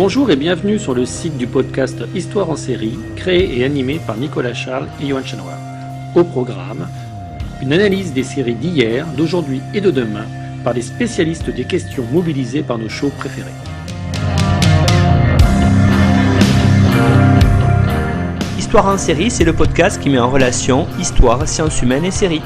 Bonjour et bienvenue sur le site du podcast Histoire en série, créé et animé par Nicolas Charles et Johan Chenoir. Au programme, une analyse des séries d'hier, d'aujourd'hui et de demain par des spécialistes des questions mobilisées par nos shows préférés. Histoire en série, c'est le podcast qui met en relation histoire, sciences humaines et séries.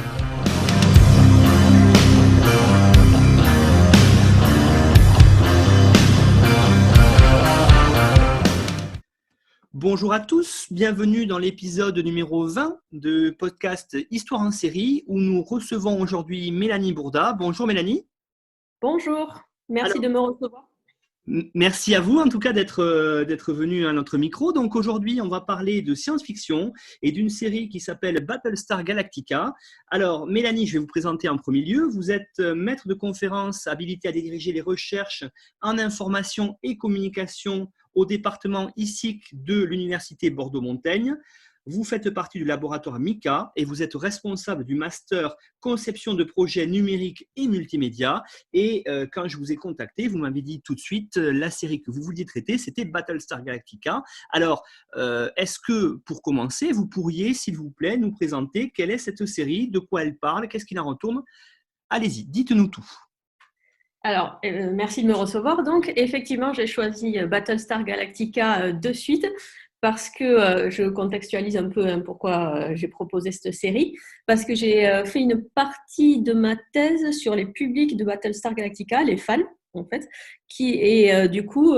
Bonjour à tous, bienvenue dans l'épisode numéro 20 de podcast Histoire en série où nous recevons aujourd'hui Mélanie Bourda. Bonjour Mélanie. Bonjour, merci de me recevoir. Merci à vous en tout cas d'être venu à notre micro. Donc aujourd'hui, on va parler de science-fiction et d'une série qui s'appelle Battlestar Galactica. Alors Mélanie, je vais vous présenter en premier lieu. Vous êtes maître de conférence habilité à diriger les recherches en information et communication au département ISIC de l'Université Bordeaux-Montaigne. Vous faites partie du laboratoire MICA et vous êtes responsable du master conception de projets numériques et multimédia. Et quand je vous ai contacté, vous m'avez dit tout de suite la série que vous vouliez traiter, c'était Battlestar Galactica. Alors, est-ce que pour commencer, vous pourriez, s'il vous plaît, nous présenter quelle est cette série, de quoi elle parle, qu'est-ce qu'il en retourne? Allez-y, dites-nous tout. Alors, merci de me recevoir. Donc, effectivement, j'ai choisi Battlestar Galactica de suite parce que je contextualise un peu pourquoi j'ai proposé cette série. Parce que j'ai fait une partie de ma thèse sur les publics de Battlestar Galactica, les fans, en fait. Du coup,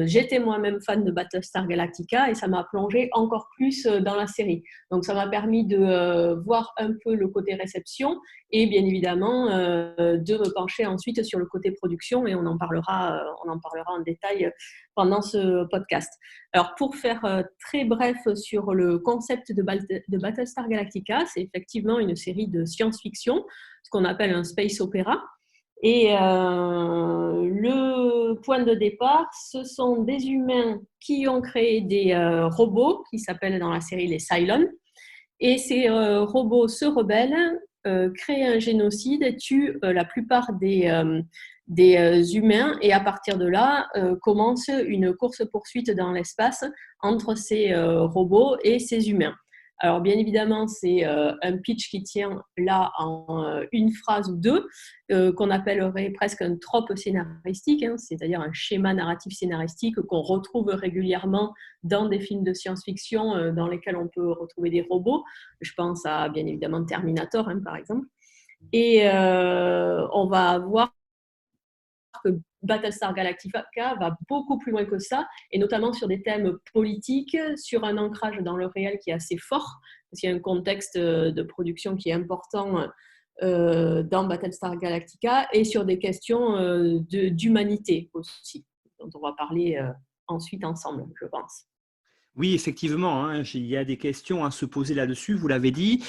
j'étais moi-même fan de Battlestar Galactica et ça m'a plongé encore plus dans la série. Donc, ça m'a permis de voir un peu le côté réception et bien évidemment de me pencher ensuite sur le côté production et on en parlera en détail pendant ce podcast. Alors, pour faire très bref sur le concept de Battlestar Galactica, c'est effectivement une série de science-fiction, ce qu'on appelle un space opéra. Et le point de départ, ce sont des humains qui ont créé des robots qui s'appellent dans la série les Cylons. Et ces robots se rebellent, créent un génocide, tuent la plupart des humains. Et à partir de là, commence une course-poursuite dans l'espace entre ces robots et ces humains. Alors, bien évidemment, c'est un pitch qui tient là en une phrase ou deux, qu'on appellerait presque un trope scénaristique, c'est-à-dire un schéma narratif scénaristique qu'on retrouve régulièrement dans des films de science-fiction dans lesquels on peut retrouver des robots. Je pense à, bien évidemment, Terminator, par exemple. Et on va voir que Battlestar Galactica va beaucoup plus loin que ça, et notamment sur des thèmes politiques, sur un ancrage dans le réel qui est assez fort, parce qu'il y a un contexte de production qui est important dans Battlestar Galactica, et sur des questions d'humanité aussi, dont on va parler ensuite ensemble, je pense. Oui, effectivement, il y a des questions à se poser là-dessus, vous l'avez dit.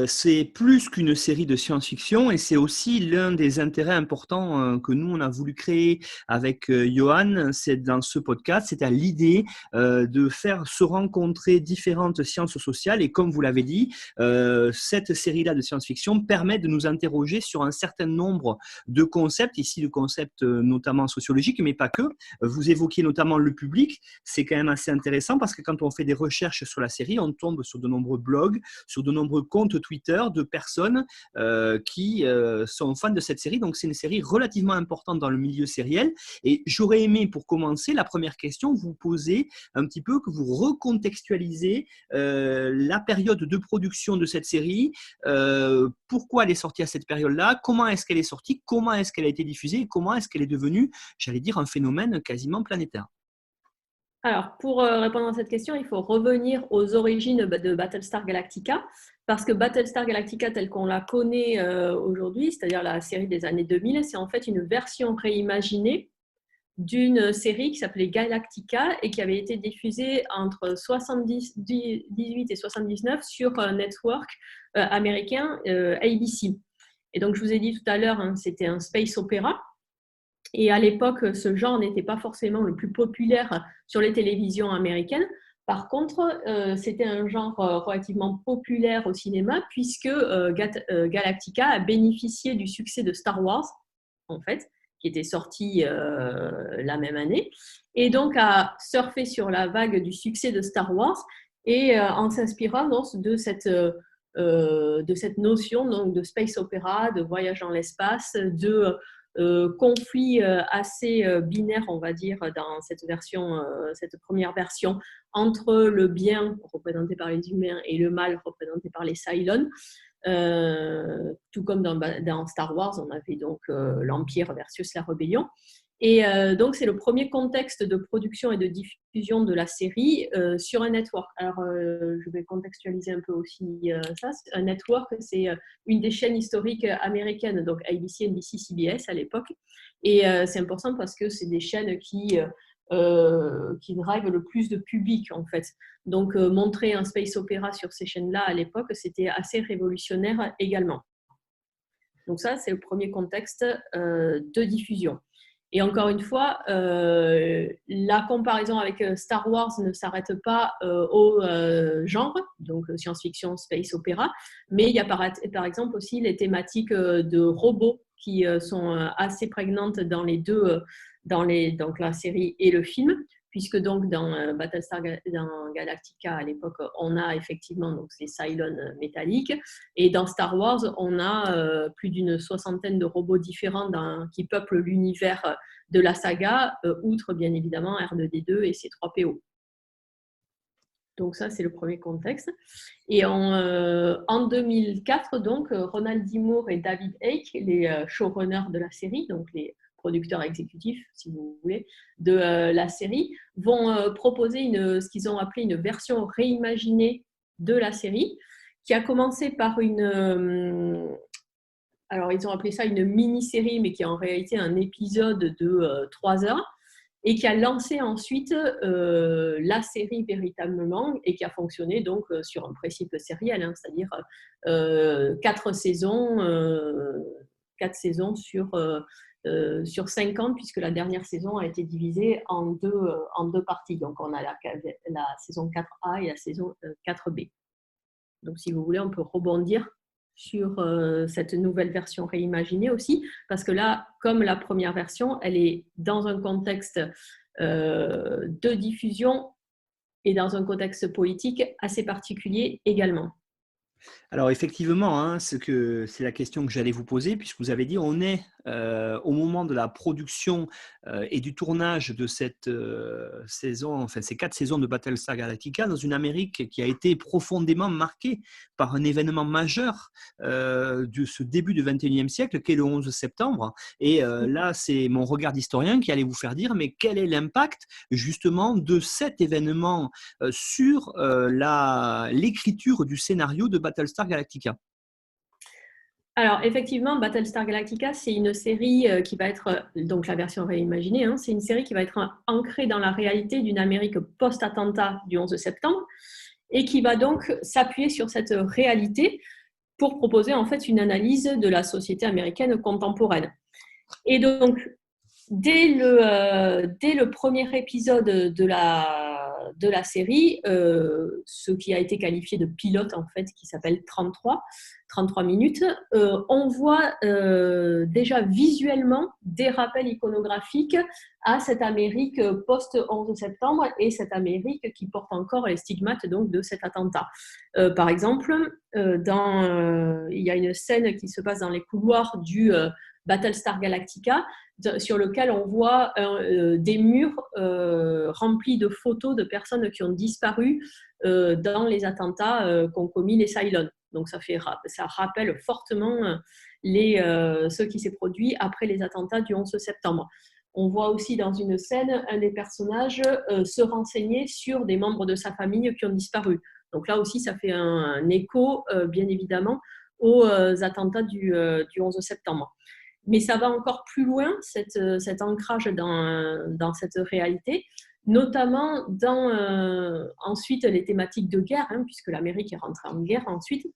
C'est plus qu'une série de science-fiction et c'est aussi l'un des intérêts importants que nous, on a voulu créer avec Johan, c'est dans ce podcast, c'est à l'idée de faire se rencontrer différentes sciences sociales et comme vous l'avez dit, cette série-là de science-fiction permet de nous interroger sur un certain nombre de concepts, ici le concept notamment sociologique, mais pas que. Vous évoquiez notamment le public, c'est quand même assez intéressant parce que quand on fait des recherches sur la série, on tombe sur de nombreux blogs, sur de nombreux comptes Twitter de personnes qui sont fans de cette série. Donc, c'est une série relativement importante dans le milieu sériel. Et j'aurais aimé, pour commencer, la première question, vous poser un petit peu, que vous recontextualisez la période de production de cette série, pourquoi elle est sortie à cette période-là, comment est-ce qu'elle est sortie, comment est-ce qu'elle a été diffusée, et comment est-ce qu'elle est devenue, j'allais dire, un phénomène quasiment planétaire. Alors, pour répondre à cette question, il faut revenir aux origines de Battlestar Galactica, parce que Battlestar Galactica, telle qu'on la connaît aujourd'hui, c'est-à-dire la série des années 2000, c'est en fait une version réimaginée d'une série qui s'appelait Galactica et qui avait été diffusée entre 78 et 79 sur un network américain ABC. Et donc, je vous ai dit tout à l'heure, c'était un space opéra. Et à l'époque, ce genre n'était pas forcément le plus populaire sur les télévisions américaines. Par contre, c'était un genre relativement populaire au cinéma puisque Galactica a bénéficié du succès de Star Wars, en fait, qui était sorti la même année, et donc a surfé sur la vague du succès de Star Wars et en s'inspirant donc, de cette notion donc, de space opéra, de voyage dans l'espace, de conflit assez binaire, on va dire, dans cette première version, entre le bien représenté par les humains et le mal représenté par les Cylons. Tout comme dans Star Wars, on avait donc l'Empire versus la Rébellion. Et donc, c'est le premier contexte de production et de diffusion de la série sur un network. Alors, je vais contextualiser un peu aussi ça. Un network, c'est une des chaînes historiques américaines, donc ABC, NBC, CBS à l'époque. Et c'est important parce que c'est des chaînes qui drivent le plus de public, en fait. Donc, montrer un space opéra sur ces chaînes-là à l'époque, c'était assez révolutionnaire également. Donc ça, c'est le premier contexte de diffusion. Et encore une fois, la comparaison avec Star Wars ne s'arrête pas au genre, donc science-fiction, space opéra, mais il y a par exemple aussi les thématiques de robots qui sont assez prégnantes dans les deux, donc la série et le film, puisque donc dans Battlestar Galactica à l'époque, on a effectivement donc ces Cylons métalliques, et dans Star Wars, on a plus d'une soixantaine de robots différents qui peuplent l'univers de la saga, outre bien évidemment R2D2 et C3PO. Donc ça, c'est le premier contexte. Et en 2004, donc, Ronald D. Moore et David Icke, les showrunners de la série, donc les producteurs exécutifs, si vous voulez, de la série, vont proposer ce qu'ils ont appelé une version réimaginée de la série, qui a commencé par alors ils ont appelé ça une mini-série, mais qui est en réalité un épisode de 3 heures, et qui a lancé ensuite la série véritablement, et qui a fonctionné donc sur un principe sériel, hein, c'est-à-dire 4 saisons, 4 saisons sur 50, puisque la dernière saison a été divisée en deux parties. Donc, on a la saison 4A et la saison 4B. Donc, si vous voulez, on peut rebondir sur cette nouvelle version réimaginée aussi, parce que là, comme la première version, elle est dans un contexte de diffusion et dans un contexte politique assez particulier également. Alors effectivement, hein, c'est la question que j'allais vous poser, puisque vous avez dit on est au moment de la production et du tournage de cette saison, enfin ces 4 saisons de Battlestar Galactica, dans une Amérique qui a été profondément marquée par un événement majeur de ce début du XXIe siècle, qui est le 11 septembre. Et là, c'est mon regard d'historien qui allait vous faire dire, mais quel est l'impact justement de cet événement sur l'écriture du scénario de Battlestar Galactica? Alors, effectivement, Battlestar Galactica, c'est une série qui va être, donc la version réimaginée, hein, c'est une série qui va être ancrée dans la réalité d'une Amérique post-attentat du 11 septembre et qui va donc s'appuyer sur cette réalité pour proposer en fait une analyse de la société américaine contemporaine. Et donc, dès le premier épisode de la série, ce qui a été qualifié de pilote, en fait, qui s'appelle 33 minutes, on voit déjà visuellement des rappels iconographiques à cette Amérique post-11 septembre et cette Amérique qui porte encore les stigmates donc, de cet attentat. Par exemple, il y a une scène qui se passe dans les couloirs du Battlestar Galactica, sur lequel on voit des murs remplis de photos de personnes qui ont disparu dans les attentats qu'ont commis les Cylons. Donc ça rappelle fortement ce qui s'est produit après les attentats du 11 septembre. On voit aussi dans une scène un des personnages se renseigner sur des membres de sa famille qui ont disparu. Donc là aussi, ça fait un écho, bien évidemment, aux attentats du 11 septembre. Mais ça va encore plus loin, cet ancrage dans cette réalité, notamment dans ensuite les thématiques de guerre, hein, puisque l'Amérique est rentrée en guerre ensuite.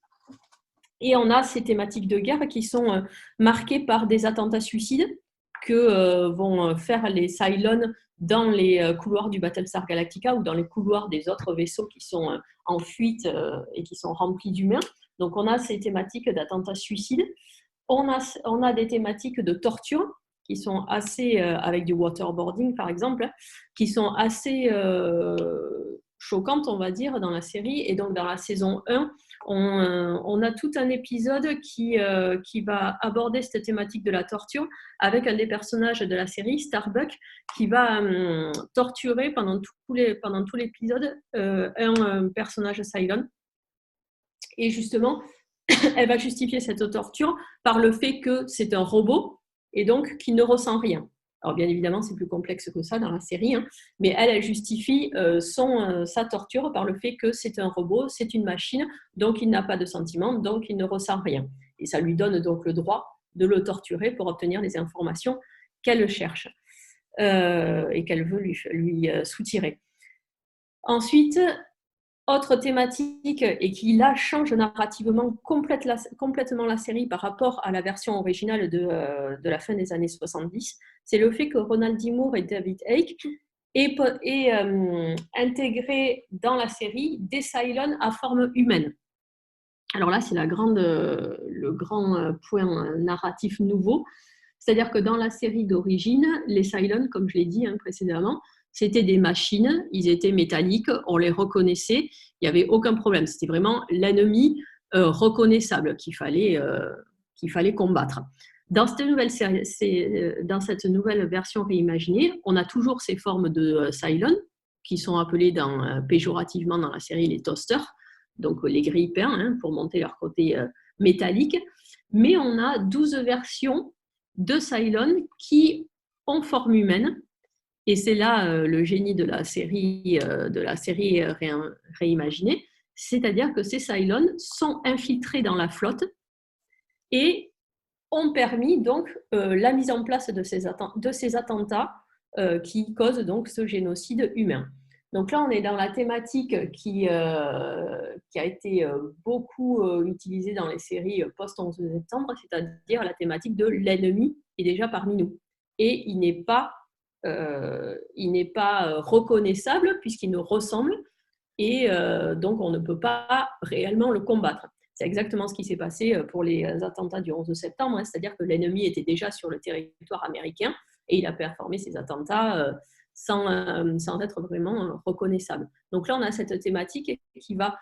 Et on a ces thématiques de guerre qui sont marquées par des attentats suicides que vont faire les Cylons dans les couloirs du Battlestar Galactica ou dans les couloirs des autres vaisseaux qui sont en fuite et qui sont remplis d'humains. Donc on a ces thématiques d'attentats suicides. On a des thématiques de torture, qui sont assez, avec du waterboarding par exemple, qui sont assez choquantes, on va dire, dans la série. Et donc, dans la saison 1, on a tout un épisode qui va aborder cette thématique de la torture avec un des personnages de la série, Starbuck, qui va torturer pendant tout l'épisode un personnage Cylon. Et justement, elle va justifier cette torture par le fait que c'est un robot et donc qui ne ressent rien. Alors bien évidemment, c'est plus complexe que ça dans la série, hein, mais elle justifie sa torture par le fait que c'est un robot, c'est une machine, donc il n'a pas de sentiments, donc il ne ressent rien. Et ça lui donne donc le droit de le torturer pour obtenir les informations qu'elle cherche et qu'elle veut lui soutirer. Ensuite, autre thématique, et qui là change narrativement complètement la série par rapport à la version originale de la fin des années 70, c'est le fait que Ronald D. Moore et David Icke aient intégré dans la série des Cylons à forme humaine. Alors là, c'est le grand point narratif nouveau. C'est-à-dire que dans la série d'origine, les Cylons, comme je l'ai dit précédemment, c'était des machines, ils étaient métalliques, on les reconnaissait, il n'y avait aucun problème. C'était vraiment l'ennemi reconnaissable qu'il fallait combattre. Dans cette nouvelle version réimaginée, on a toujours ces formes de Cylons, qui sont appelées péjorativement dans la série les toasters, donc les grille-pains, pour monter leur côté métallique. Mais on a 12 versions de Cylons qui ont forme humaine. Et c'est là le génie de la série réimaginée, c'est-à-dire que ces Cylons sont infiltrés dans la flotte et ont permis donc la mise en place de ces attentats qui causent donc ce génocide humain. Donc là, on est dans la thématique qui a été beaucoup utilisée dans les séries post-11 septembre, c'est-à-dire la thématique de l'ennemi est déjà parmi nous. Et il n'est pas reconnaissable puisqu'il nous ressemble et donc on ne peut pas réellement le combattre. C'est exactement ce qui s'est passé pour les attentats du 11 septembre, c'est-à-dire que l'ennemi était déjà sur le territoire américain et il a performé ses attentats sans être vraiment reconnaissable. Donc là, on a cette thématique qui va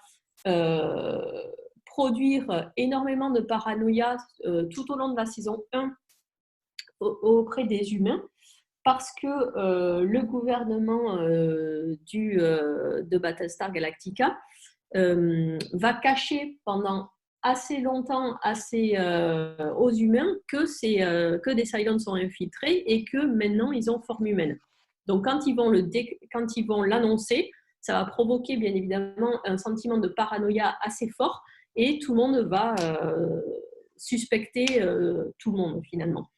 produire énormément de paranoïa tout au long de la saison 1 auprès des humains, parce que le gouvernement de Battlestar Galactica va cacher pendant assez longtemps aux humains que des Cylons sont infiltrés et que maintenant ils ont forme humaine. Donc quand ils vont l'annoncer, ça va provoquer bien évidemment un sentiment de paranoïa assez fort et tout le monde va suspecter tout le monde finalement.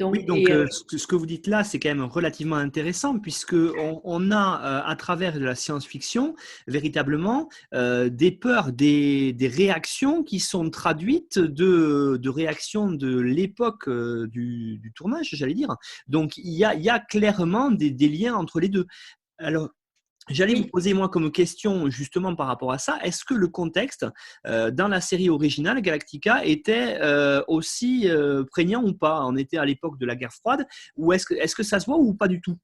Donc, ce que vous dites là, c'est quand même relativement intéressant puisqu'on a, à travers de la science-fiction, véritablement des peurs, des réactions qui sont traduites de réactions de l'époque du tournage, j'allais dire. Donc, il y a clairement des liens entre les deux. Alors, j'allais vous poser, moi, comme question, justement, par rapport à ça. Est-ce que le contexte dans la série originale, Galactica, était aussi prégnant ou pas? On était à l'époque de la guerre froide, ou est-ce que ça se voit ou pas du tout?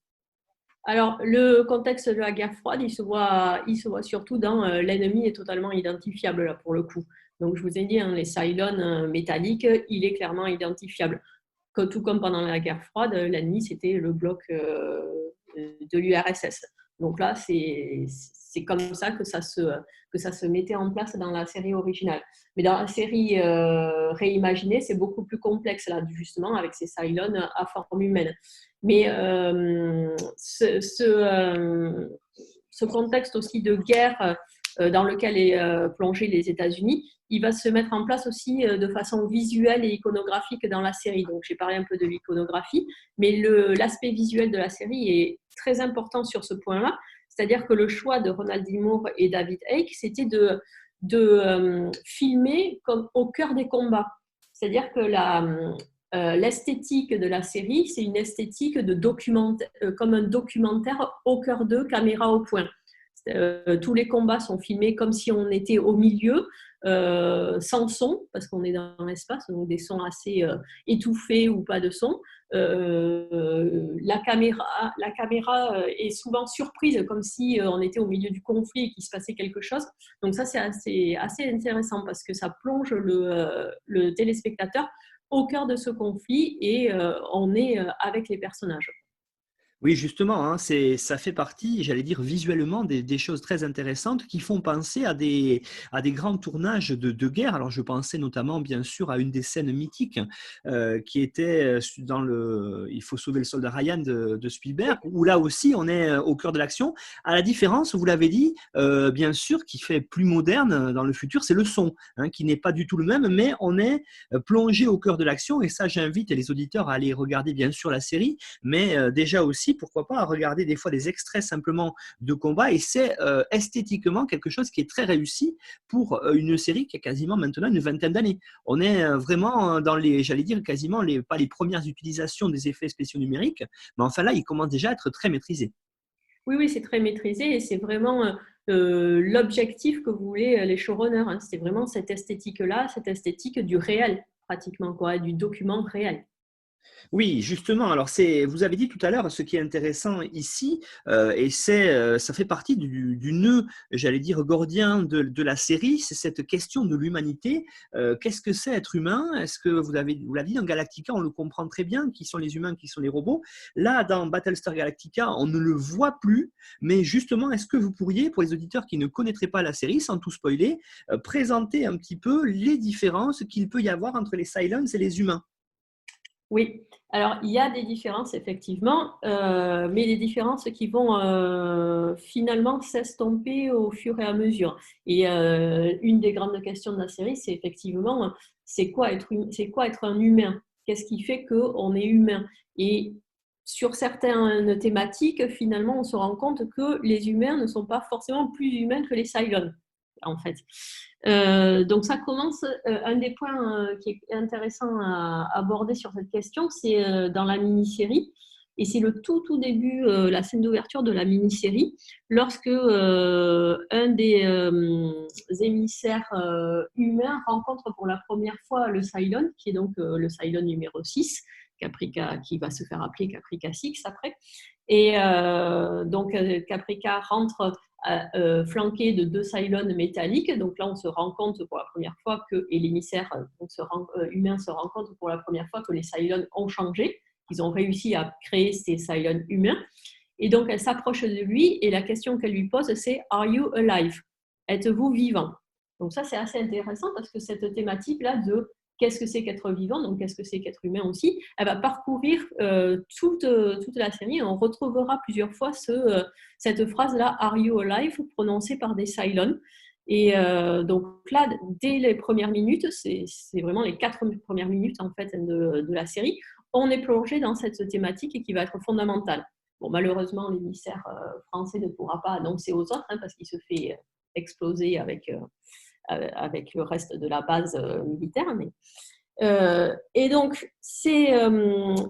Alors, le contexte de la guerre froide, il se voit surtout dans l'ennemi est totalement identifiable, là, pour le coup. Donc, je vous ai dit, les Cylons métalliques, il est clairement identifiable. Tout comme pendant la guerre froide, l'ennemi, c'était le bloc de l'URSS. Donc là, c'est comme ça que ça se mettait en place dans la série originale. Mais dans la série réimaginée, c'est beaucoup plus complexe, là, justement, avec ces Cylons à forme humaine. Mais ce contexte aussi de guerre dans lequel est plongé les États-Unis, il va se mettre en place aussi de façon visuelle et iconographique dans la série. Donc, j'ai parlé un peu de l'iconographie, mais l'aspect visuel de la série est très important sur ce point-là. C'est-à-dire que le choix de Ronald D. Moore et David Icke, c'était de filmer comme au cœur des combats. C'est-à-dire que l'esthétique de la série, c'est une esthétique de documentaire, comme un documentaire au cœur d'eux, caméra au point. Tous les combats sont filmés comme si on était au milieu, sans son, parce qu'on est dans l'espace, donc des sons assez étouffés ou pas de son. La caméra est souvent surprise, comme si on était au milieu du conflit et qu'il se passait quelque chose. Donc ça, c'est assez intéressant parce que ça plonge le téléspectateur au cœur de ce conflit et on est avec les personnages. Oui, justement, hein, ça fait partie, j'allais dire visuellement, des choses très intéressantes qui font penser à des grands tournages de guerre. Alors, je pensais notamment, bien sûr, à une des scènes mythiques qui était dans le Il faut sauver le soldat Ryan de Spielberg, où là aussi, on est au cœur de l'action. À la différence, vous l'avez dit, bien sûr, qui fait plus moderne dans le futur, c'est le son, hein, qui n'est pas du tout le même, mais on est plongé au cœur de l'action. Et ça, j'invite les auditeurs à aller regarder, bien sûr, la série, mais déjà aussi, pourquoi pas, regarder des fois des extraits simplement de combat. Et c'est esthétiquement quelque chose qui est très réussi pour une série qui a quasiment maintenant une vingtaine d'années. On est vraiment dans j'allais dire quasiment pas les premières utilisations des effets spéciaux numériques, mais enfin là, il commence déjà à être très maîtrisé. Oui, oui, c'est très maîtrisé et c'est vraiment l'objectif que voulaient les showrunners, hein. C'était vraiment cette esthétique-là, cette esthétique du réel, pratiquement, quoi, du document réel. Oui, justement. Alors, vous avez dit tout à l'heure, ce qui est intéressant ici, et ça fait partie du nœud, j'allais dire, gordien de la série, c'est cette question de l'humanité. Qu'est-ce que c'est être humain? Est-ce que vous l'avez dit, dans Galactica, on le comprend très bien, qui sont les humains, qui sont les robots. Là, dans Battlestar Galactica, on ne le voit plus, mais justement, est-ce que vous pourriez, pour les auditeurs qui ne connaîtraient pas la série, sans tout spoiler, présenter un petit peu les différences qu'il peut y avoir entre les Cylons et les humains? Oui, alors il y a des différences effectivement, mais des différences qui vont finalement s'estomper au fur et à mesure. Et une des grandes questions de la série, c'est effectivement, c'est quoi être un humain? Qu'est-ce qui fait qu'on est humain? Et sur certaines thématiques, finalement, on se rend compte que les humains ne sont pas forcément plus humains que les Cylons, en fait. Donc ça commence, un des points qui est intéressant à aborder sur cette question, c'est dans la mini-série. Et c'est le tout début, la scène d'ouverture de la mini-série, lorsque un des émissaires humains rencontre pour la première fois le Cylon, qui est donc le Cylon numéro 6, Caprica, qui va se faire appeler Caprica 6 après. Et donc Caprica rentre flanqué de 2 Cylons métalliques. Donc là, on se rend compte pour la première fois et l'émissaire humain se rend compte pour la première fois que les Cylons ont changé, qu'ils ont réussi à créer ces Cylons humains. Et donc, elle s'approche de lui et la question qu'elle lui pose, c'est « Are you alive ?» Êtes-vous vivant? Donc ça, c'est assez intéressant parce que cette thématique-là de qu'est-ce que c'est qu'être vivant, donc qu'est-ce que c'est qu'être humain aussi, elle va parcourir toute la série et on retrouvera plusieurs fois cette phrase-là, « Are you alive ?» prononcée par des Cylons. Et donc là, dès les premières minutes, c'est vraiment les 4 premières minutes en fait de la série, on est plongé dans cette thématique et qui va être fondamentale. Bon, malheureusement, l'émissaire français ne pourra pas annoncer aux autres parce qu'il se fait exploser avec le reste de la base militaire. Et donc, c'est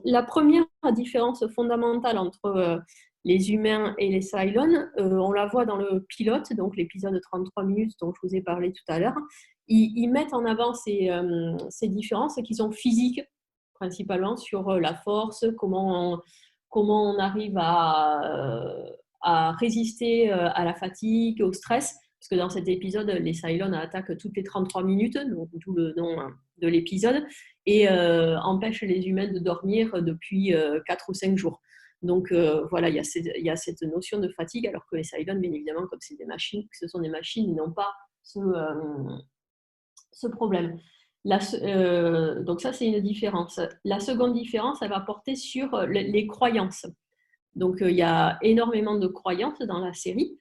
la première différence fondamentale entre les humains et les Cylons. On la voit dans le pilote, donc l'épisode de 33 minutes dont je vous ai parlé tout à l'heure. Ils mettent en avant ces différences qui sont physiques, principalement sur la force, comment on arrive à résister à la fatigue, au stress. Parce que dans cet épisode, les Cylons attaquent toutes les 33 minutes, donc d'où le nom de l'épisode, et empêchent les humains de dormir depuis 4 ou 5 jours. Donc voilà, il y a cette notion de fatigue, alors que les Cylons, bien évidemment, comme c'est des machines, que ce sont des machines, ils n'ont pas ce problème. Donc ça, c'est une différence. La seconde différence, elle va porter sur les croyances. Donc il y a énormément de croyances dans la série,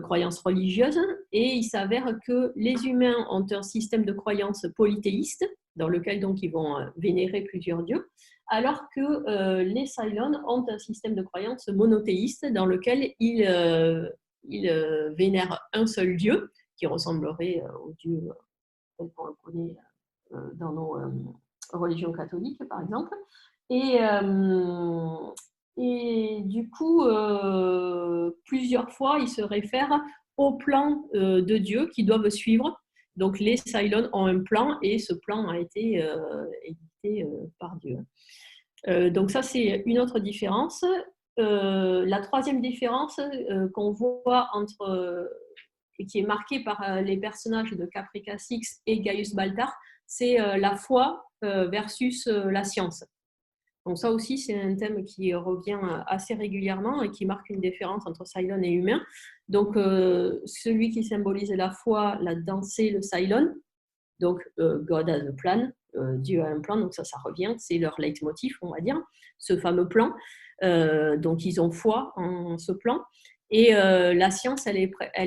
croyances religieuses, et il s'avère que les humains ont un système de croyances polythéiste, dans lequel donc ils vont vénérer plusieurs dieux, alors que les Cylons ont un système de croyances monothéiste, dans lequel ils vénèrent un seul dieu, qui ressemblerait au dieu tel qu'on le connaît dans nos religions catholiques, par exemple. Et du coup, plusieurs fois, il se réfère au plan de Dieu qu'ils doivent suivre. Donc les Cylons ont un plan et ce plan a été édité par Dieu. Donc ça, c'est une autre différence. La troisième différence qu'on voit et qui est marquée par les personnages de Caprica Six et Gaius Baltar, c'est la foi versus la science. Donc ça aussi, c'est un thème qui revient assez régulièrement et qui marque une différence entre Cylon et humain. Donc celui qui symbolise la foi, là-dedans, c'est le Cylon. Donc God has a plan, Dieu a un plan, donc ça revient, c'est leur leitmotiv, on va dire, ce fameux plan. Donc ils ont foi en ce plan. Et la science, elle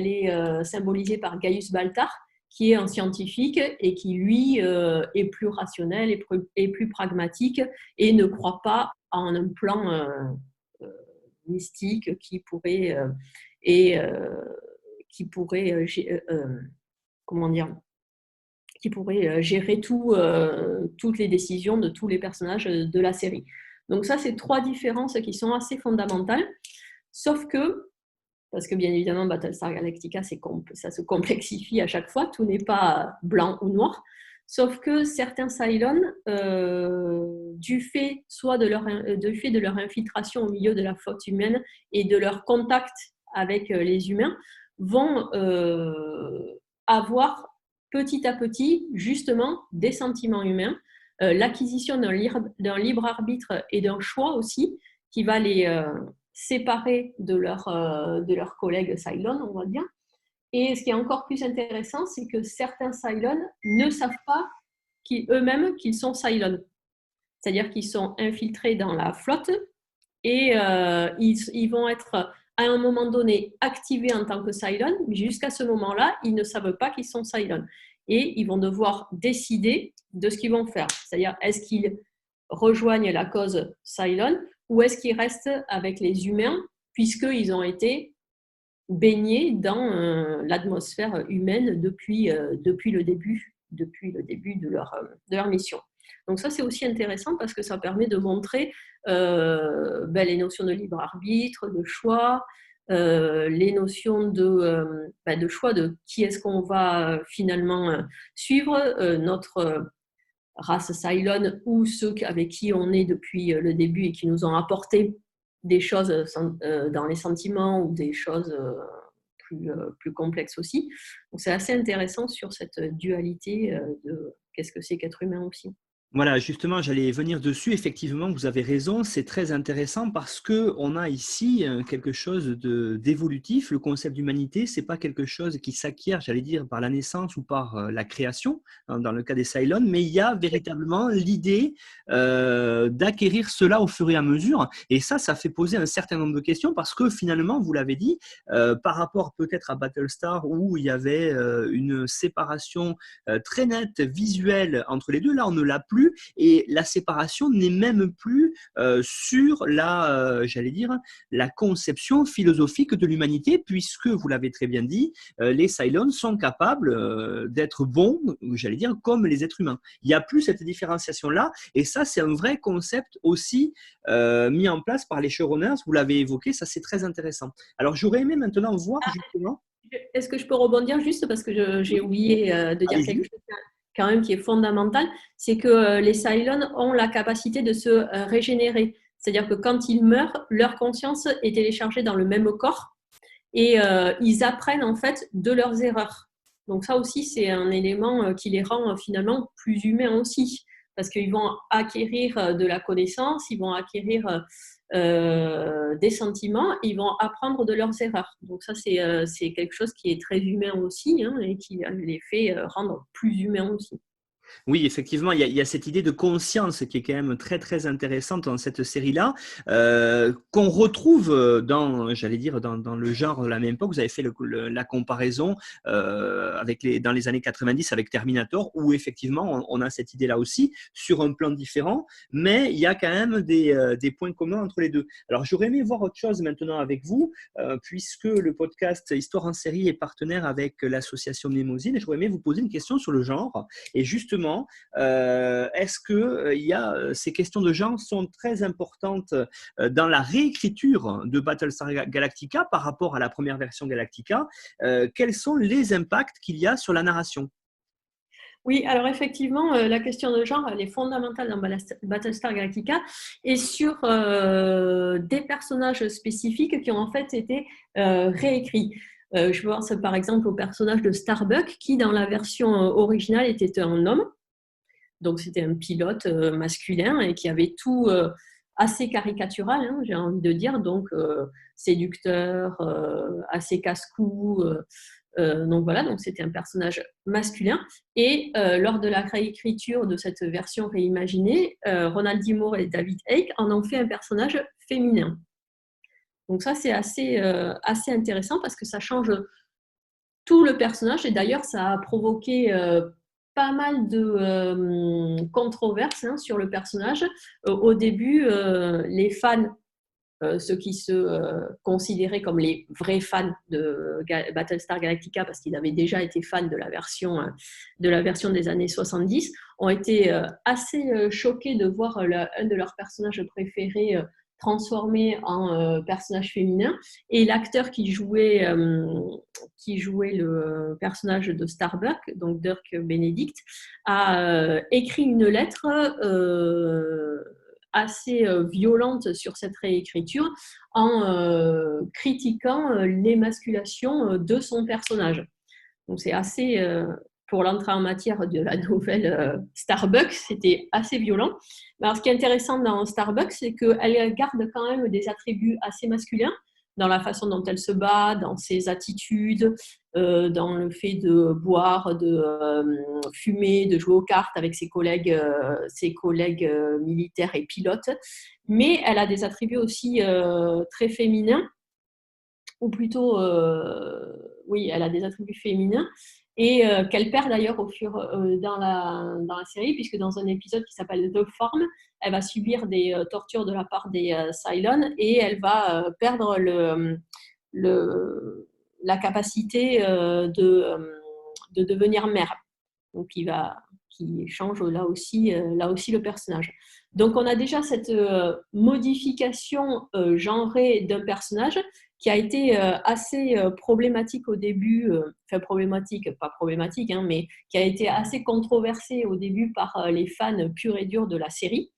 est symbolisée par Gaius Baltar, qui est un scientifique et qui, lui, est plus rationnel et plus pragmatique et ne croit pas en un plan mystique qui pourrait comment dire, qui pourrait gérer toutes les décisions de tous les personnages de la série. Donc ça, c'est trois différences qui sont assez fondamentales, sauf que, parce que bien évidemment, Battlestar Galactica, ça se complexifie à chaque fois, tout n'est pas blanc ou noir, sauf que certains Cylons, du fait de leur infiltration au milieu de la flotte humaine et de leur contact avec les humains, vont avoir petit à petit, justement, des sentiments humains, l'acquisition d'un libre arbitre et d'un choix aussi, qui va les séparer de leurs collègues Cylons, on va dire. Et ce qui est encore plus intéressant, c'est que certains Cylons ne savent pas eux-mêmes qu'ils sont Cylons. C'est-à-dire qu'ils sont infiltrés dans la flotte et ils vont être à un moment donné activés en tant que Cylon, mais jusqu'à ce moment-là, ils ne savent pas qu'ils sont Cylons. Et ils vont devoir décider de ce qu'ils vont faire. C'est-à-dire, est-ce qu'ils rejoignent la cause Cylon ou est-ce qu'ils restent avec les humains puisqu'ils ont été baignés dans l'atmosphère humaine depuis le début de leur mission. Donc ça, c'est aussi intéressant parce que ça permet de montrer les notions de libre arbitre, de choix, les notions de choix de qui est-ce qu'on va finalement suivre, notre race Cylon ou ceux avec qui on est depuis le début et qui nous ont apporté des choses dans les sentiments ou des choses plus complexes aussi. Donc c'est assez intéressant sur cette dualité de qu'est-ce que c'est qu'être humain aussi. Voilà, justement, j'allais venir dessus. Effectivement, vous avez raison, c'est très intéressant parce qu'on a ici quelque chose d'évolutif. Le concept d'humanité, ce n'est pas quelque chose qui s'acquiert, j'allais dire, par la naissance ou par la création, dans le cas des Cylons, mais il y a véritablement l'idée d'acquérir cela au fur et à mesure. Et ça fait poser un certain nombre de questions parce que finalement, vous l'avez dit, par rapport peut-être à Battlestar où il y avait une séparation très nette, visuelle entre les deux, là, on ne l'a plus. Et la séparation n'est même plus sur j'allais dire, la conception philosophique de l'humanité, puisque, vous l'avez très bien dit, les Cylons sont capables d'être bons, j'allais dire, comme les êtres humains. Il n'y a plus cette différenciation-là, et ça, c'est un vrai concept aussi mis en place par les showrunners. Vous l'avez évoqué, ça, c'est très intéressant. Alors, j'aurais aimé maintenant voir justement… Est-ce que je peux rebondir juste parce que j'ai oublié de dire quelque chose quand même qui est fondamental, c'est que les Cylons ont la capacité de se régénérer. C'est-à-dire que quand ils meurent, leur conscience est téléchargée dans le même corps et ils apprennent en fait de leurs erreurs. Donc ça aussi, c'est un élément qui les rend finalement plus humains aussi, parce qu'ils vont acquérir de la connaissance, ils vont acquérir des sentiments, ils vont apprendre de leurs erreurs. Donc ça, c'est quelque chose qui est très humain aussi et qui les fait rendre plus humains aussi. Oui, effectivement, il y a cette idée de conscience qui est quand même très, très intéressante dans cette série-là, qu'on retrouve j'allais dire, dans le genre de la même époque. Vous avez fait la comparaison dans les années 90 avec Terminator, où effectivement, on a cette idée-là aussi, sur un plan différent, mais il y a quand même des points communs entre les deux. Alors, j'aurais aimé voir autre chose maintenant avec vous, puisque le podcast Histoire en série est partenaire avec l'association Mnemosyne, et j'aurais aimé vous poser une question sur le genre, et justement, justement, est-ce que ces questions de genre sont très importantes dans la réécriture de Battlestar Galactica par rapport à la première version Galactica? Quels sont les impacts qu'il y a sur la narration? Oui, alors effectivement, la question de genre, elle est fondamentale dans Battlestar Galactica et sur des personnages spécifiques qui ont en fait été réécrits. Je pense par exemple au personnage de Starbuck qui, dans la version originale, était un homme. Donc, c'était un pilote masculin et qui avait tout assez caricatural, hein, j'ai envie de dire. Donc, séducteur, assez casse-cou. Donc voilà, donc c'était un personnage masculin. Et lors de la réécriture de cette version réimaginée, Ronald D. Moore et David Eick en ont fait un personnage féminin. Donc ça, c'est assez intéressant parce que ça change tout le personnage. Et d'ailleurs, ça a provoqué pas mal de controverses sur le personnage. Au début, les fans, ceux qui se considéraient comme les vrais fans de Battlestar Galactica, parce qu'ils avaient déjà été fans de la version des années 70, ont été assez choqués de voir un de leurs personnages préférés transformé en personnage féminin. Et l'acteur qui jouait le personnage de Starbuck, donc Dirk Benedict, a écrit une lettre assez violente sur cette réécriture en critiquant l'émasculation de son personnage. Donc c'est assez, pour l'entrée en matière de la nouvelle Starbucks, c'était assez violent. Alors ce qui est intéressant dans Starbucks, c'est qu'elle garde quand même des attributs assez masculins dans la façon dont elle se bat, dans ses attitudes, dans le fait de boire, de fumer, de jouer aux cartes avec ses collègues militaires et pilotes. Mais elle a des attributs aussi très féminins, ou plutôt, oui, elle a des attributs féminins, et qu'elle perd d'ailleurs dans la série, puisque dans un épisode qui s'appelle The Form, elle va subir des tortures de la part des Cylons, et elle va perdre la capacité de devenir mère. Donc qui change là aussi le personnage. Donc on a déjà cette modification genrée d'un personnage qui a été assez problématique au début, enfin problématique, pas problématique, hein, mais qui a été assez controversée au début par les fans purs et durs de la série.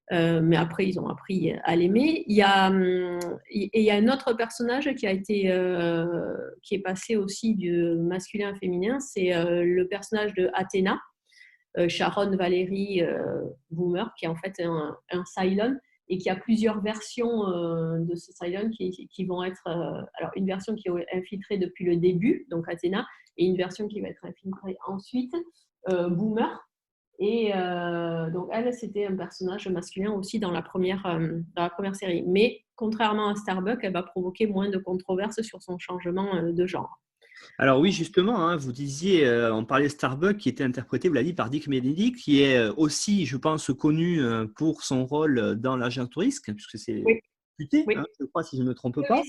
Mais après, ils ont appris à l'aimer. Il y a un autre personnage qui est passé aussi du masculin à féminin, c'est le personnage de Athéna, Sharon Valerie Boomer, qui est en fait un Cylon et qui a plusieurs versions de ce Cylon qui vont être... alors, une version qui est infiltrée depuis le début, donc Athéna, et une version qui va être infiltrée ensuite, Boomer. Et donc, elle, c'était un personnage masculin aussi dans la première série. Mais contrairement à Starbuck, elle va provoquer moins de controverses sur son changement de genre. Alors oui, justement, hein, vous disiez, on parlait de Starbuck qui était interprété, vous l'avez dit, par Dick Benedict, qui est aussi, je pense, connu pour son rôle dans l'Agent Touriste, puisque c'est Oui, puté, oui. hein, je crois, si je ne me trompe Oui, pas.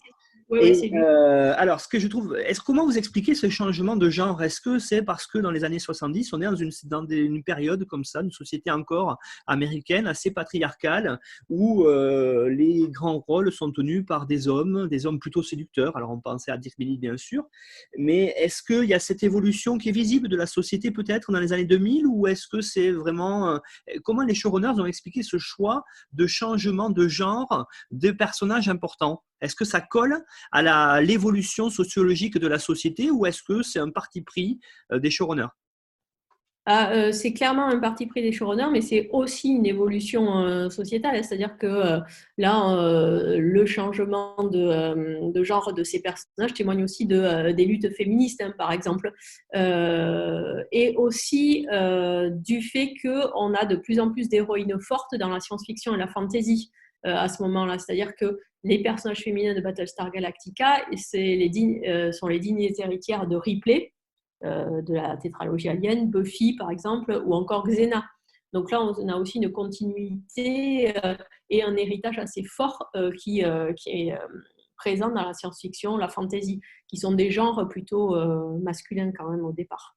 oui, c'est lui. Alors, ce que je trouve, comment vous expliquez ce changement de genre? Est-ce que c'est parce que dans les années 70, on est dans une période comme ça, une société encore américaine assez patriarcale, où les grands rôles sont tenus par des hommes plutôt séducteurs? Alors, on pensait à Dirk Benedict, bien sûr, mais est-ce qu'il y a cette évolution qui est visible de la société peut-être dans les années 2000, ou est-ce que c'est vraiment... comment les showrunners ont expliqué ce choix de changement de genre de personnages importants? Est-ce que ça colle à l'évolution sociologique de la société, ou est-ce que c'est un parti pris des showrunners? C'est clairement un parti pris des showrunners, mais c'est aussi une évolution sociétale. C'est-à-dire que là, le changement de genre de ces personnages témoigne aussi des luttes féministes, hein, par exemple, et aussi du fait qu'on a de plus en plus d'héroïnes fortes dans la science-fiction et la fantasy à ce moment-là. C'est-à-dire que les personnages féminins de Battlestar Galactica sont les dignes héritières de Ripley, de la tétralogie Alien, Buffy par exemple, ou encore Xena. Donc là, on a aussi une continuité et un héritage assez fort qui est présent dans la science-fiction, la fantasy, qui sont des genres plutôt masculins quand même au départ.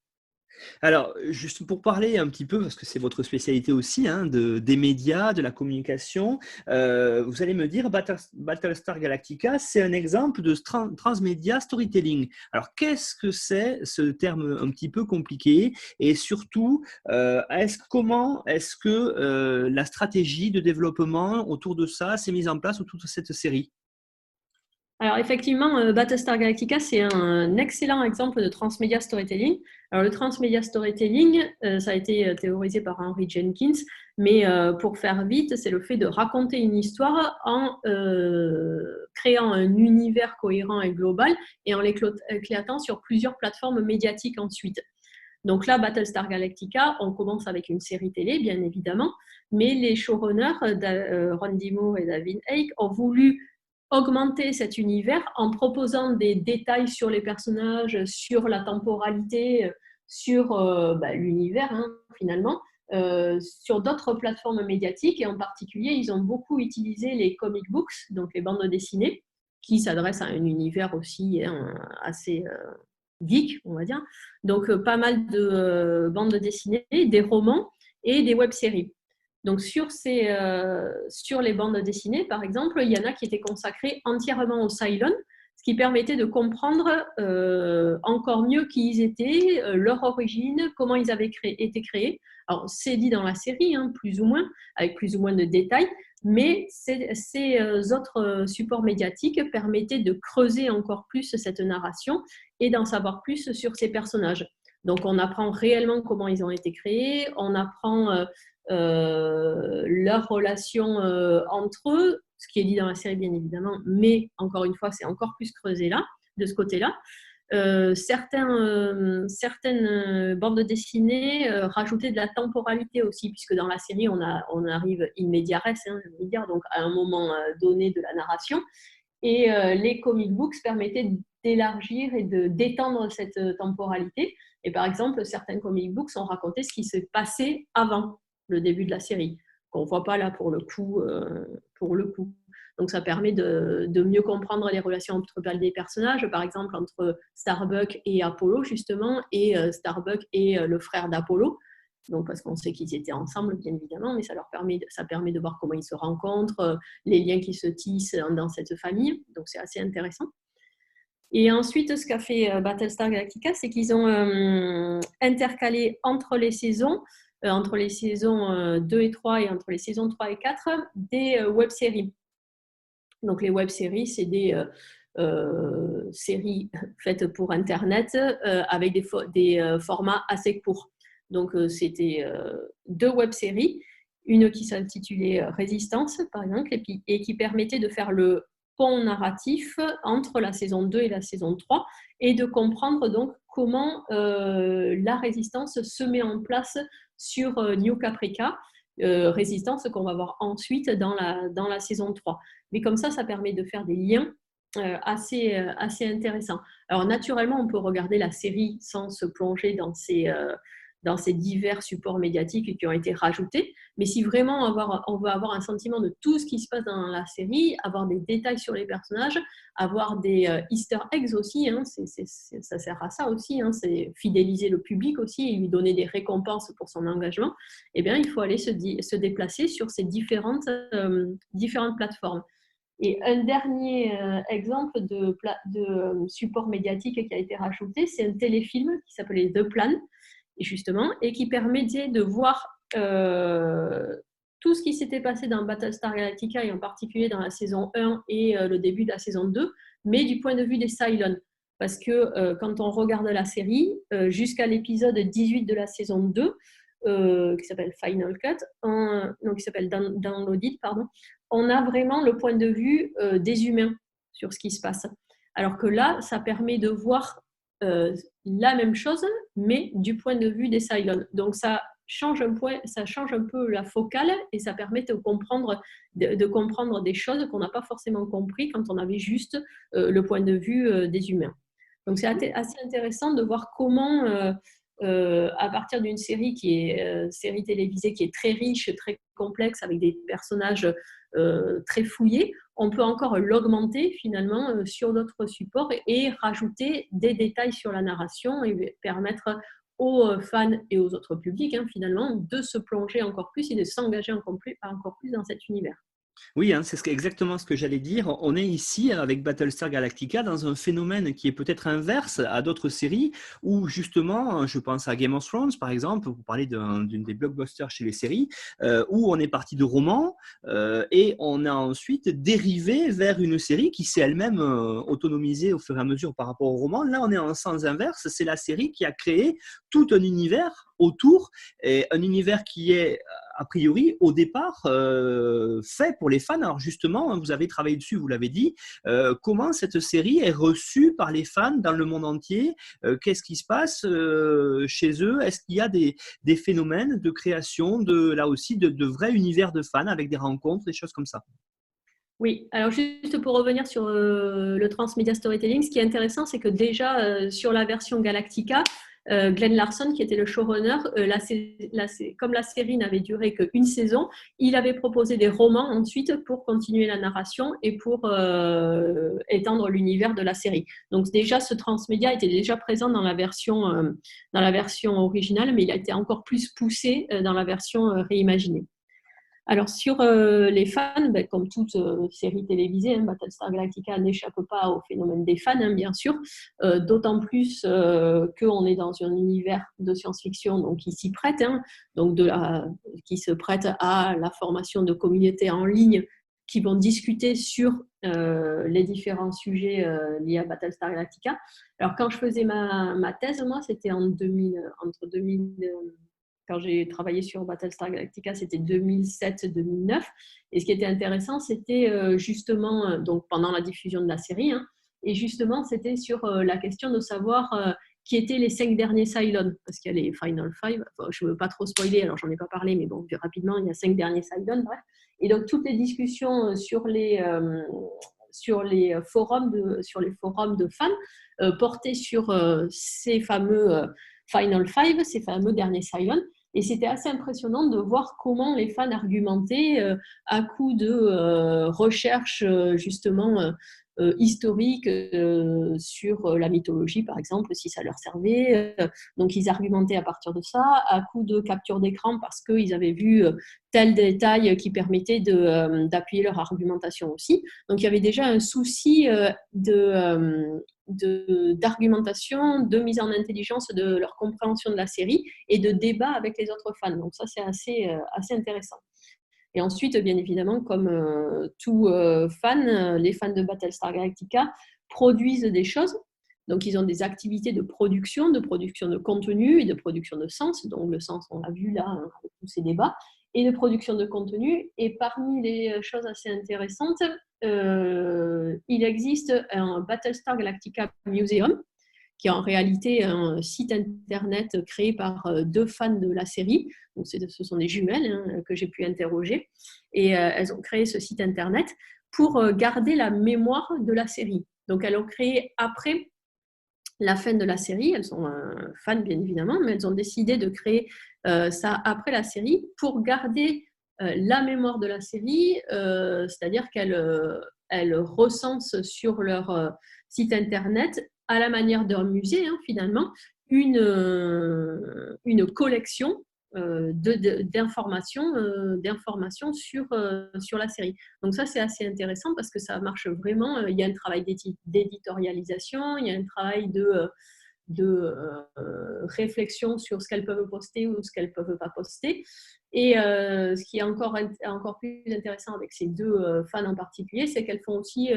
Alors, juste pour parler un petit peu, parce que c'est votre spécialité aussi, hein, des médias, de la communication, vous allez me dire, Battlestar Galactica, c'est un exemple de transmédia storytelling. Alors, qu'est-ce que c'est ce terme un petit peu compliqué? Et surtout, comment est-ce que la stratégie de développement autour de ça s'est mise en place autour de cette série? Alors effectivement, Battlestar Galactica, c'est un excellent exemple de transmedia storytelling. Alors le transmedia storytelling, ça a été théorisé par Henry Jenkins, mais pour faire vite, c'est le fait de raconter une histoire en créant un univers cohérent et global et en l'éclatant sur plusieurs plateformes médiatiques ensuite. Donc là, Battlestar Galactica, on commence avec une série télé, bien évidemment, mais les showrunners, Ron D. Moore et David Eick, ont voulu augmenter cet univers en proposant des détails sur les personnages, sur la temporalité, sur l'univers finalement, sur d'autres plateformes médiatiques. Et en particulier, ils ont beaucoup utilisé les comic books, donc les bandes dessinées, qui s'adressent à un univers aussi assez geek, on va dire. Donc, pas mal de bandes dessinées, des romans et des web-séries. Donc, sur les bandes dessinées, par exemple, il y en a qui étaient consacrées entièrement aux Cylons, ce qui permettait de comprendre encore mieux qui ils étaient, leur origine, comment ils avaient été créés. Alors, c'est dit dans la série, plus ou moins, avec plus ou moins de détails, mais ces autres supports médiatiques permettaient de creuser encore plus cette narration et d'en savoir plus sur ces personnages. Donc, on apprend réellement comment ils ont été créés, on apprend leur relation entre eux, ce qui est dit dans la série bien évidemment, mais encore une fois, c'est encore plus creusé là, de ce côté-là. Certaines bandes dessinées rajoutaient de la temporalité aussi, puisque dans la série, on arrive in media res, je veux dire, donc à un moment donné de la narration. Et les comic books permettaient d'élargir et d'étendre cette temporalité. Et par exemple, certains comic books ont raconté ce qui s'est passé avant le début de la série, qu'on ne voit pas là pour le coup. Donc ça permet de mieux comprendre les relations entre les personnages, par exemple entre Starbuck et Apollo justement, et Starbuck et le frère d'Apollo. Donc parce qu'on sait qu'ils étaient ensemble, bien évidemment, mais ça permet de voir comment ils se rencontrent, les liens qui se tissent dans cette famille. Donc c'est assez intéressant. Et ensuite, ce qu'a fait Battlestar Galactica, c'est qu'ils ont intercalé entre les saisons 2 et 3 et entre les saisons 3 et 4, des web-séries. Donc les web-séries, c'est des séries faites pour Internet avec des formats assez courts. Donc c'était 2 web-séries, une qui s'intitulait Résistance, par exemple, et qui permettait de faire le pont narratif entre la saison 2 et la saison 3 et de comprendre donc comment la résistance se met en place sur New Caprica, résistance qu'on va voir ensuite dans la saison 3. Mais comme ça permet de faire des liens assez intéressants. Alors naturellement, on peut regarder la série sans se plonger dans ces divers supports médiatiques qui ont été rajoutés. Mais si vraiment on veut avoir un sentiment de tout ce qui se passe dans la série, avoir des détails sur les personnages, avoir des easter eggs aussi, ça sert à ça aussi, c'est fidéliser le public aussi et lui donner des récompenses pour son engagement, eh bien, il faut aller se déplacer sur ces différentes plateformes. Et un dernier exemple de support médiatique qui a été rajouté, c'est un téléfilm qui s'appelait The Plan, et qui permettait de voir tout ce qui s'était passé dans Battlestar Galactica, et en particulier dans la saison 1 et le début de la saison 2, mais du point de vue des Cylons. Parce que quand on regarde la série, jusqu'à l'épisode 18 de la saison 2, qui s'appelle Final Cut, qui s'appelle Downloaded, pardon, on a vraiment le point de vue des humains sur ce qui se passe. Alors que là, ça permet de voir la même chose, mais du point de vue des Cylons. Donc ça change un peu la focale et ça permet de comprendre des choses qu'on n'a pas forcément compris quand on avait juste le point de vue des humains. Donc c'est assez intéressant de voir comment, à partir d'une série qui est série télévisée qui est très riche, très complexe, avec des personnages très fouillés, on peut encore l'augmenter finalement sur d'autres supports et rajouter des détails sur la narration et permettre aux fans et aux autres publics, finalement, de se plonger encore plus et de s'engager encore plus dans cet univers. Oui, hein, c'est exactement ce que j'allais dire. On est ici avec Battlestar Galactica dans un phénomène qui est peut-être inverse à d'autres séries où justement, je pense à Game of Thrones par exemple, pour parler d'une des blockbusters chez les séries, où on est parti de romans et on a ensuite dérivé vers une série qui s'est elle-même autonomisée au fur et à mesure par rapport au roman. Là, on est en sens inverse. C'est la série qui a créé tout un univers autour, et un univers qui est a priori au départ fait pour les fans. Alors justement, vous avez travaillé dessus, vous l'avez dit, comment cette série est reçue par les fans dans le monde entier, qu'est-ce qui se passe chez eux, est-ce qu'il y a des phénomènes de création là aussi de vrais univers de fans avec des rencontres, des choses comme ça? Oui, alors juste pour revenir sur le transmedia storytelling, ce qui est intéressant, c'est que déjà sur la version Galactica, Glenn Larson, qui était le showrunner, comme la série n'avait duré qu'une saison, il avait proposé des romans ensuite pour continuer la narration et pour étendre l'univers de la série. Donc déjà, ce transmédia était déjà présent dans la version originale, mais il a été encore plus poussé dans la version réimaginée. Alors sur les fans, comme toute série télévisée, Battlestar Galactica n'échappe pas au phénomène des fans, bien sûr, d'autant plus qu'on est dans un univers de science-fiction donc qui s'y prête, donc qui se prête à la formation de communautés en ligne qui vont discuter sur les différents sujets liés à Battlestar Galactica. Alors quand je faisais ma thèse, moi, c'était entre 2000 quand j'ai travaillé sur Battlestar Galactica, c'était 2007-2009. Et ce qui était intéressant, c'était justement, donc pendant la diffusion de la série, et justement, c'était sur la question de savoir qui étaient les 5 derniers Cylons, parce qu'il y a les Final Five, enfin, je ne veux pas trop spoiler, alors j'en ai pas parlé, mais bon, rapidement, il y a 5 derniers Cylons, bref. Et donc, toutes les discussions sur les forums de fans portaient sur ces fameux Final Five, ces fameux derniers Cylons. Et c'était assez impressionnant de voir comment les fans argumentaient à coup de recherche justement historique sur la mythologie, par exemple, si ça leur servait. Donc, ils argumentaient à partir de ça, à coup de capture d'écran parce qu'ils avaient vu tel détail qui permettait d'appuyer leur argumentation aussi. Donc, il y avait déjà un souci d'argumentation, de mise en intelligence de leur compréhension de la série et de débat avec les autres fans. Donc ça, c'est assez intéressant. Et ensuite, bien évidemment, comme tout fan, les fans de Battlestar Galactica produisent des choses. Donc, ils ont des activités de production de contenu et de production de sens. Donc, le sens, on l'a vu là, avec tous ces débats, et de production de contenu. Et parmi les choses assez intéressantes, il existe un Battlestar Galactica Museum, qui est en réalité un site internet créé par 2 fans de la série. Donc, ce sont des jumelles que j'ai pu interroger. Et elles ont créé ce site internet pour garder la mémoire de la série. Donc, elles l'ont créé après la fin de la série. Elles sont fans, bien évidemment, mais elles ont décidé de créer ça après la série pour garder la mémoire de la série, c'est-à-dire qu'elles recensent sur leur site internet, à la manière d'un musée, finalement, une collection d'informations sur la série. Donc ça, c'est assez intéressant parce que ça marche vraiment. Il y a un travail d'éditorialisation, il y a un travail de réflexion sur ce qu'elles peuvent poster ou ce qu'elles ne peuvent pas poster. Et ce qui est encore plus intéressant avec ces 2 fans en particulier, c'est qu'elles font aussi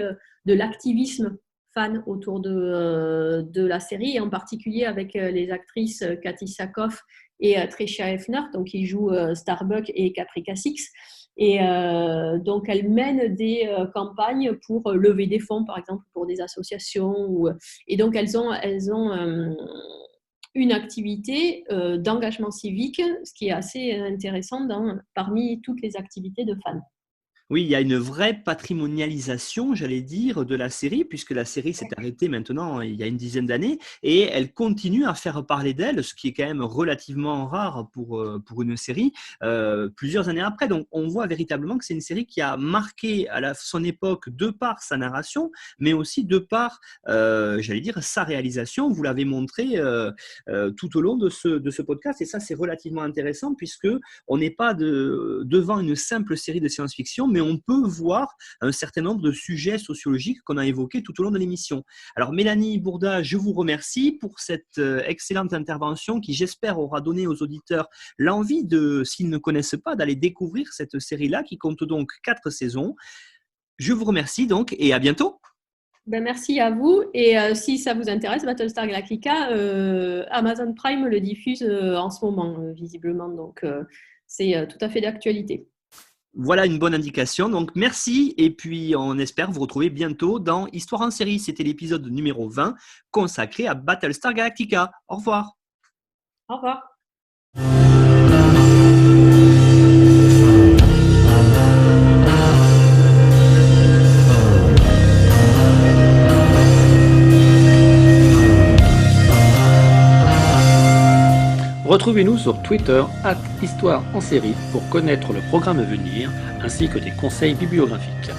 de l'activisme fan autour de la série, et en particulier avec les actrices Kathy Sackhoff et Tricia Hefner, donc qui jouent Starbuck et Caprica Six. Et donc, elles mènent des campagnes pour lever des fonds, par exemple, pour des associations. Et donc, elles ont une activité d'engagement civique, ce qui est assez intéressant parmi toutes les activités de fans. Oui, il y a une vraie patrimonialisation, j'allais dire, de la série, puisque la série s'est arrêtée maintenant il y a une dizaine d'années, et elle continue à faire parler d'elle, ce qui est quand même relativement rare pour une série, plusieurs années après. Donc on voit véritablement que c'est une série qui a marqué son époque de par sa narration, mais aussi de par, j'allais dire, sa réalisation. Vous l'avez montré tout au long de ce podcast, et ça c'est relativement intéressant, puisque on n'est pas devant une simple série de science-fiction, mais on peut voir un certain nombre de sujets sociologiques qu'on a évoqués tout au long de l'émission. Alors Mélanie Bourda, je vous remercie pour cette excellente intervention qui, j'espère, aura donné aux auditeurs l'envie s'ils ne connaissent pas, d'aller découvrir cette série-là qui compte donc 4 saisons. Je vous remercie donc et à bientôt. Merci à vous. Et si ça vous intéresse, Battlestar Galactica, Amazon Prime le diffuse en ce moment, visiblement. Donc, c'est tout à fait d'actualité. Voilà une bonne indication. Donc, merci. Et puis, on espère vous retrouver bientôt dans Histoire en série. C'était l'épisode numéro 20 consacré à Battlestar Galactica. Au revoir. Au revoir. Retrouvez-nous sur Twitter @Histoire en série pour connaître le programme à venir ainsi que des conseils bibliographiques.